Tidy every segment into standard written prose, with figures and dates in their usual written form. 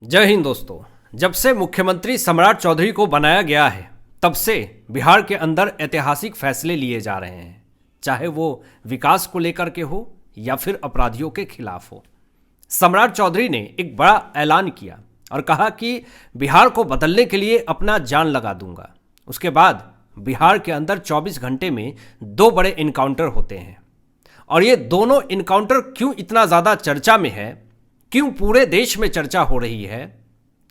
जय हिंद दोस्तों। जब से मुख्यमंत्री सम्राट चौधरी को बनाया गया है तब से बिहार के अंदर ऐतिहासिक फैसले लिए जा रहे हैं, चाहे वो विकास को लेकर के हो या फिर अपराधियों के खिलाफ हो। सम्राट चौधरी ने एक बड़ा ऐलान किया और कहा कि बिहार को बदलने के लिए अपना जान लगा दूंगा। उसके बाद बिहार के अंदर 24 घंटे में 2 बड़े इनकाउंटर होते हैं और ये दोनों इनकाउंटर क्यों इतना ज़्यादा चर्चा में है, क्यों पूरे देश में चर्चा हो रही है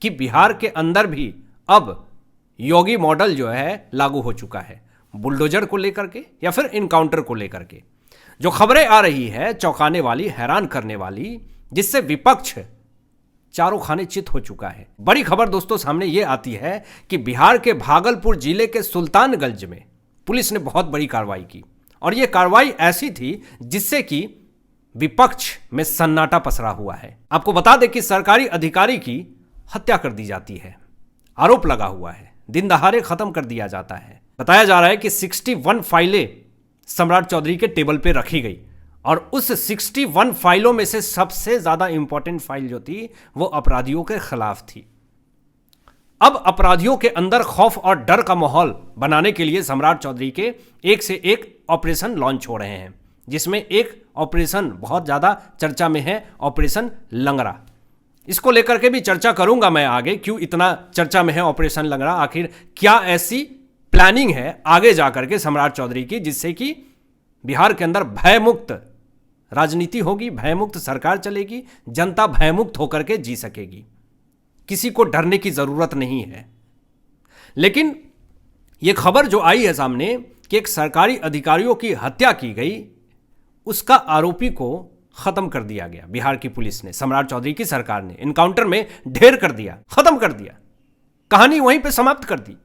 कि बिहार के अंदर भी अब योगी मॉडल जो है लागू हो चुका है, बुलडोजर को लेकर के या फिर इनकाउंटर को लेकर के। जो खबरें आ रही है चौंकाने वाली, हैरान करने वाली, जिससे विपक्ष चारों खाने चित हो चुका है। बड़ी खबर दोस्तों सामने ये आती है कि बिहार के भागलपुर जिले के सुल्तानगंज में पुलिस ने बहुत बड़ी कार्रवाई की और ये कार्रवाई ऐसी थी जिससे कि विपक्ष में सन्नाटा पसरा हुआ है। आपको बता दें कि सरकारी अधिकारी की हत्या कर दी जाती है, आरोप लगा हुआ है, दिन दहाड़े खत्म कर दिया जाता है। बताया जा रहा है कि 61 फाइलें सम्राट चौधरी के टेबल पे रखी गई और उस 61 फाइलों में से सबसे ज्यादा इंपॉर्टेंट फाइल जो थी वो अपराधियों के खिलाफ थी। अब अपराधियों के अंदर खौफ और डर का माहौल बनाने के लिए सम्राट चौधरी के एक से एक ऑपरेशन लॉन्च हो रहे हैं, जिसमें एक ऑपरेशन बहुत ज़्यादा चर्चा में है, ऑपरेशन लंगड़ा। इसको लेकर के भी चर्चा करूंगा मैं आगे, क्यों इतना चर्चा में है ऑपरेशन लंगड़ा, आखिर क्या ऐसी प्लानिंग है आगे जाकर के सम्राट चौधरी की जिससे कि बिहार के अंदर भयमुक्त राजनीति होगी, भयमुक्त सरकार चलेगी, जनता भयमुक्त होकर के जी सकेगी, किसी को डरने की जरूरत नहीं है। लेकिन यह खबर जो आई है सामने कि एक सरकारी अधिकारियों की हत्या की गई, उसका आरोपी को खत्म कर दिया गया। बिहार की पुलिस ने, सम्राट चौधरी की सरकार ने इनकाउंटर में ढेर कर दिया, खत्म कर दिया, कहानी वहीं पे समाप्त कर दी।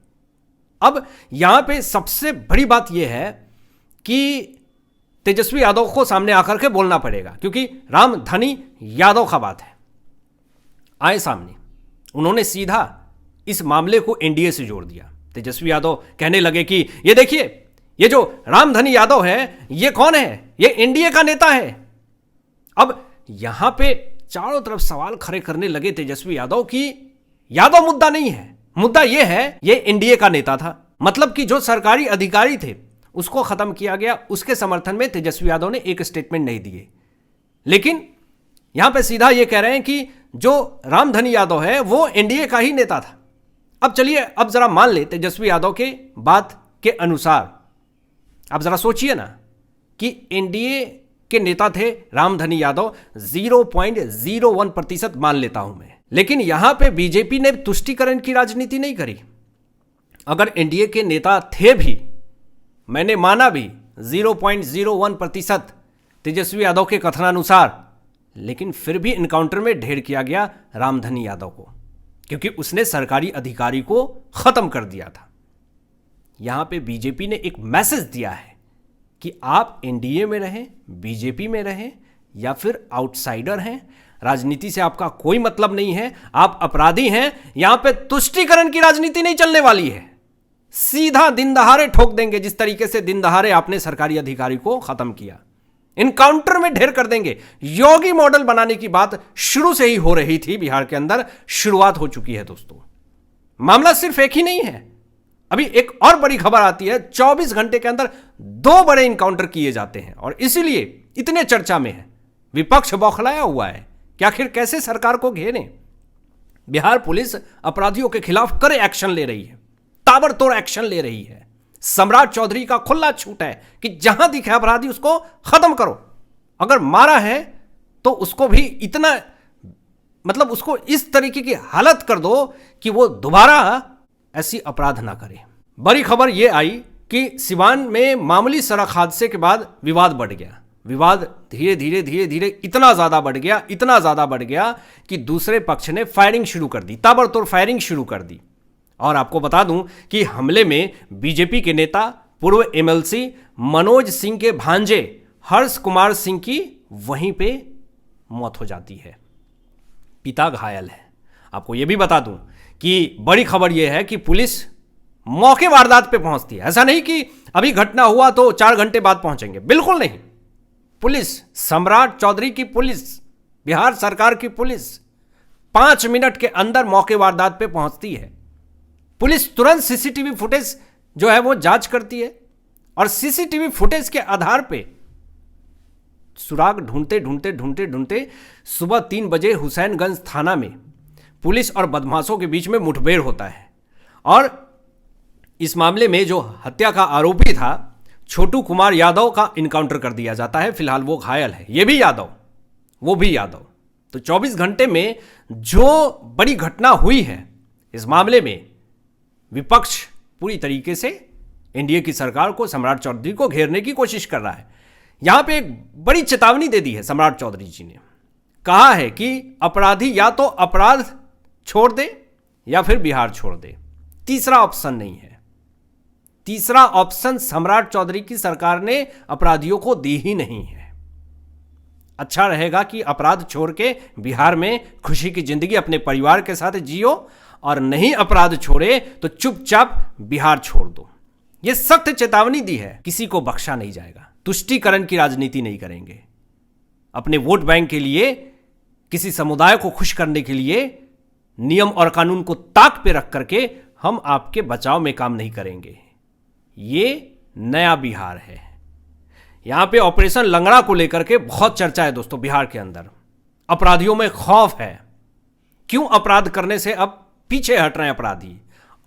अब यहां पे सबसे बड़ी बात यह है कि तेजस्वी यादव को सामने आकर के बोलना पड़ेगा, क्योंकि रामधनी यादव का बात है आए सामने। उन्होंने सीधा इस मामले को एनडीए से जोड़ दिया। तेजस्वी यादव कहने लगे कि ये देखिए, ये जो रामधनी यादव है ये कौन है, ये एनडीए का नेता है। अब यहां पे चारों तरफ सवाल खड़े करने लगे तेजस्वी यादव कि यादव मुद्दा नहीं है, मुद्दा ये है ये एनडीए का नेता था। मतलब कि जो सरकारी अधिकारी थे उसको खत्म किया गया। उसके समर्थन में तेजस्वी यादव ने एक स्टेटमेंट नहीं दिए, लेकिन यहां पे सीधा ये कह रहे हैं कि जो रामधनी यादव है वो एनडीए का ही नेता था। अब चलिए, अब जरा मान ले तेजस्वी यादव के बात के अनुसार, आप जरा सोचिए ना कि एनडीए के नेता थे रामधनी यादव, 0.01% मान लेता हूं मैं, लेकिन यहां पे बीजेपी ने तुष्टीकरण की राजनीति नहीं करी। अगर एनडीए के नेता थे भी, मैंने माना भी 0.01% तेजस्वी यादव के कथनानुसार, लेकिन फिर भी इनकाउंटर में ढेर किया गया रामधनी यादव को, क्योंकि उसने सरकारी अधिकारी को खत्म कर दिया था। यहां पे बीजेपी ने एक मैसेज दिया है कि आप एनडीए में रहें, बीजेपी में रहें या फिर आउटसाइडर हैं, राजनीति से आपका कोई मतलब नहीं है, आप अपराधी हैं। यहां पे तुष्टीकरण की राजनीति नहीं चलने वाली है, सीधा दिन दहाड़े ठोक देंगे। जिस तरीके से दिन दहाड़े आपने सरकारी अधिकारी को खत्म किया, इनकाउंटर में ढेर कर देंगे। योगी मॉडल बनाने की बात शुरू से ही हो रही थी बिहार के अंदर, शुरुआत हो चुकी है दोस्तों। मामला सिर्फ एक ही नहीं है, अभी एक और बड़ी खबर आती है। 24 घंटे के अंदर 2 बड़े इनकाउंटर किए जाते हैं और इसीलिए इतने चर्चा में है। विपक्ष बौखलाया हुआ है कि आखिर कैसे सरकार को घेरें। बिहार पुलिस अपराधियों के खिलाफ कड़े एक्शन ले रही है, ताबड़तोड़ एक्शन ले रही है। सम्राट चौधरी का खुला छूट है कि जहां दिखे अपराधी उसको खत्म करो। अगर मारा है तो उसको भी इतना, मतलब उसको इस तरीके की हालत कर दो कि वो दोबारा ऐसी अपराध ना करे। बड़ी खबर यह आई कि सिवान में मामूली सड़क हादसे के बाद विवाद बढ़ गया। विवाद धीरे धीरे इतना ज्यादा बढ़ गया कि दूसरे पक्ष ने फायरिंग शुरू कर दी, ताबड़तोड़ फायरिंग शुरू कर दी। और आपको बता दूं कि हमले में बीजेपी के नेता, पूर्व एमएलसी मनोज सिंह के भांजे हर्ष कुमार सिंह की वहीं पे मौत हो जाती है, पिता घायल है। आपको यह भी बता दूं कि बड़ी खबर यह है कि पुलिस मौके वारदात पे पहुंचती है। ऐसा नहीं कि अभी घटना हुआ तो 4 घंटे बाद पहुंचेंगे, बिल्कुल नहीं। पुलिस, सम्राट चौधरी की पुलिस, बिहार सरकार की पुलिस 5 मिनट के अंदर मौके वारदात पे पहुंचती है। पुलिस तुरंत सीसीटीवी फुटेज जो है वो जांच करती है और सीसीटीवी फुटेज के आधार पे सुराग ढूंढते ढूंढते ढूंढते ढूंढते सुबह 3 बजे हुसैनगंज थाना में पुलिस और बदमाशों के बीच में मुठभेड़ होता है और इस मामले में जो हत्या का आरोपी था छोटू कुमार यादव का इनकाउंटर कर दिया जाता है। फिलहाल वो घायल है, ये भी यादव, वो भी यादव। तो 24 घंटे में जो बड़ी घटना हुई है इस मामले में विपक्ष पूरी तरीके से एनडीए की सरकार को, सम्राट चौधरी को घेरने की कोशिश कर रहा है। यहां पे एक बड़ी चेतावनी दे दी है सम्राट चौधरी जी ने। कहा है कि अपराधी या तो अपराध छोड़ दे या फिर बिहार छोड़ दे, तीसरा ऑप्शन नहीं है। तीसरा ऑप्शन सम्राट चौधरी की सरकार ने अपराधियों को दी ही नहीं है। अच्छा रहेगा कि अपराध छोड़ के बिहार में खुशी की जिंदगी अपने परिवार के साथ जियो और नहीं अपराध छोड़े तो चुपचाप बिहार छोड़ दो। यह सख्त चेतावनी दी है, किसी को बख्शा नहीं जाएगा। तुष्टीकरण की राजनीति नहीं करेंगे, अपने वोट बैंक के लिए, किसी समुदाय को खुश करने के लिए नियम और कानून को ताक पे रख करके हम आपके बचाव में काम नहीं करेंगे। ये नया बिहार है। यहां पे ऑपरेशन लंगड़ा को लेकर के बहुत चर्चा है दोस्तों। बिहार के अंदर अपराधियों में खौफ है। क्यों अपराध करने से अब पीछे हट रहे हैं अपराधी?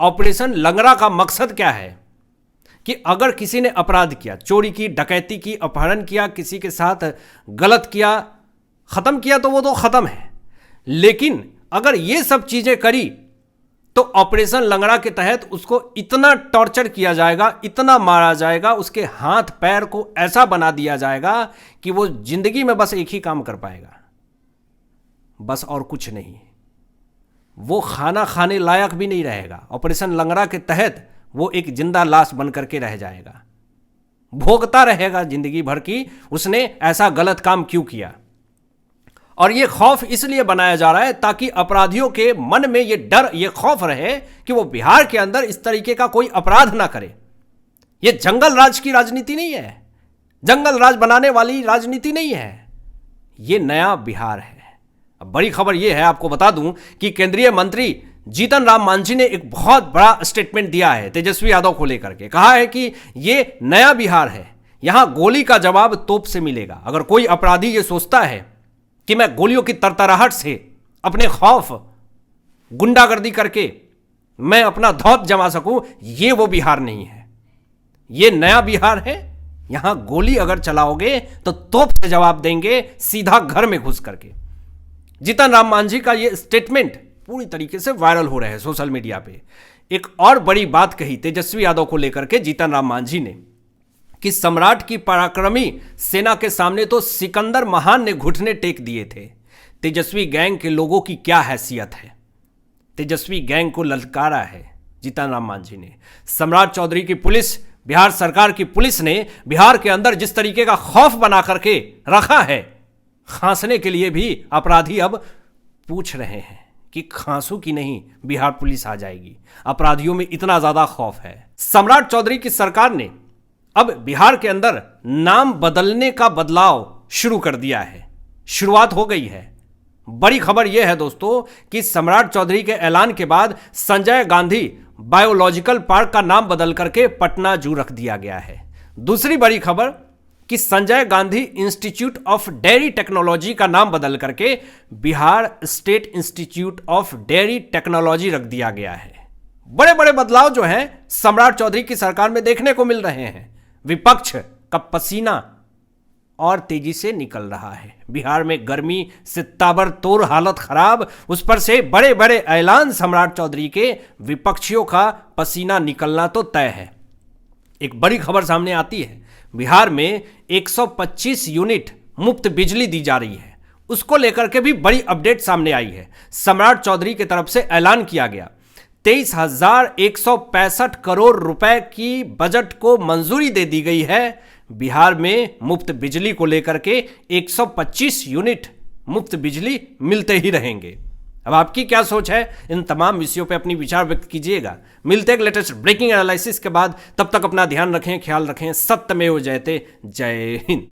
ऑपरेशन लंगड़ा का मकसद क्या है कि अगर किसी ने अपराध किया, चोरी की, डकैती की, अपहरण किया, किसी के साथ गलत किया, खत्म किया तो वो तो खत्म है, लेकिन अगर ये सब चीजें करी तो ऑपरेशन लंगड़ा के तहत उसको इतना टॉर्चर किया जाएगा, इतना मारा जाएगा, उसके हाथ पैर को ऐसा बना दिया जाएगा कि वो जिंदगी में बस एक ही काम कर पाएगा, बस और कुछ नहीं। वो खाना खाने लायक भी नहीं रहेगा। ऑपरेशन लंगड़ा के तहत वो एक जिंदा लाश बन करके रह जाएगा, भोगता रहेगा जिंदगी भर की उसने ऐसा गलत काम क्यों किया। और ये खौफ इसलिए बनाया जा रहा है ताकि अपराधियों के मन में ये डर, ये खौफ रहे कि वो बिहार के अंदर इस तरीके का कोई अपराध ना करे। ये जंगल राज की राजनीति नहीं है, जंगल राज बनाने वाली राजनीति नहीं है, ये नया बिहार है। अब बड़ी खबर ये है, आपको बता दूं कि केंद्रीय मंत्री जीतन राम मांझी ने एक बहुत बड़ा स्टेटमेंट दिया है तेजस्वी यादव को लेकर के। कहा है कि ये नया बिहार है, यहां गोली का जवाब तोप से मिलेगा। अगर कोई अपराधी ये सोचता है कि मैं गोलियों की तरतराहट से अपने खौफ, गुंडागर्दी करके मैं अपना धौत जमा सकूं, ये वो बिहार नहीं है, ये नया बिहार है। यहां गोली अगर चलाओगे तो तोप से जवाब देंगे, सीधा घर में घुस करके। जीतन राम मांझी का ये स्टेटमेंट पूरी तरीके से वायरल हो रहा है सोशल मीडिया पे। एक और बड़ी बात कही तेजस्वी यादव को लेकर के जीतन राम मांझी ने कि सम्राट की पराक्रमी सेना के सामने तो सिकंदर महान ने घुटने टेक दिए थे। तेजस्वी गैंग के लोगों की क्या हैसियत है, तेजस्वी गैंग को ललकारा है जीतन राम मांझी ने। सम्राट चौधरी की पुलिस, बिहार सरकार की पुलिस ने बिहार के अंदर जिस तरीके का खौफ बना करके रखा है, खांसने के लिए भी अपराधी अब पूछ रहे हैं कि खांसू की नहीं, बिहार पुलिस आ जाएगी। अपराधियों में इतना ज्यादा खौफ है। सम्राट चौधरी की सरकार ने अब बिहार के अंदर नाम बदलने का बदलाव शुरू कर दिया है, शुरुआत हो गई है। बड़ी खबर यह है दोस्तों कि सम्राट चौधरी के ऐलान के बाद संजय गांधी बायोलॉजिकल पार्क का नाम बदल करके पटना जू रख दिया गया है। दूसरी बड़ी खबर कि Sanjay Gandhi institute of dairy technology का नाम बदल करके Bihar state institute of dairy technology रख दिया गया है। बड़े बड़े बदलाव जो हैं सम्राट चौधरी की सरकार में देखने को मिल रहे हैं। विपक्ष का पसीना और तेजी से निकल रहा है। बिहार में गर्मी से ताबड़तोड़ हालत खराब, उस पर से बड़े बड़े ऐलान सम्राट चौधरी के, विपक्षियों का पसीना निकलना तो तय है। एक बड़ी खबर सामने आती है, बिहार में 125 यूनिट मुफ्त बिजली दी जा रही है। उसको लेकर के भी बड़ी अपडेट सामने आई है। सम्राट चौधरी की तरफ से ऐलान किया गया 23,165 करोड़ रुपए की बजट को मंजूरी दे दी गई है। बिहार में मुफ्त बिजली को लेकर के 125 यूनिट मुफ्त बिजली मिलते ही रहेंगे। अब आपकी क्या सोच है, इन तमाम विषयों पे अपनी विचार व्यक्त कीजिएगा। मिलते हैं लेटेस्ट ब्रेकिंग एनालिसिस के बाद, तब तक अपना ध्यान रखें, ख्याल रखें। सत्यमेव जयते। जय हिंद।